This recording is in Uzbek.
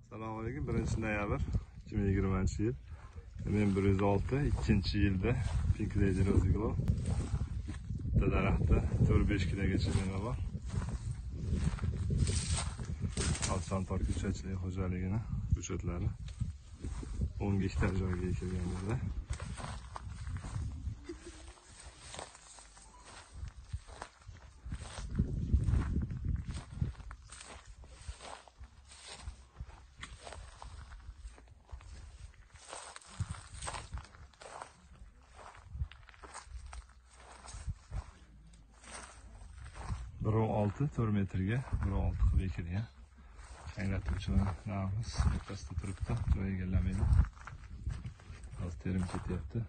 Assalomu alaykum. 1-noyabr 2020-yil. Men 106 ikkinchi-yilda Pink Lady Rose Glow. Bitta daraxtda 4-5 kilogacha meva bor. Alsantor ko'chatchilik xo'jaligini ko'chatlari 10 gektar joyga ekilgan yerda. Biri 4 metrga, biri 6 qilib ekilgan. Changlatuvchilarimiz o'rtasida turibdi, joy egallamaydi. Hozir terim ketyapti.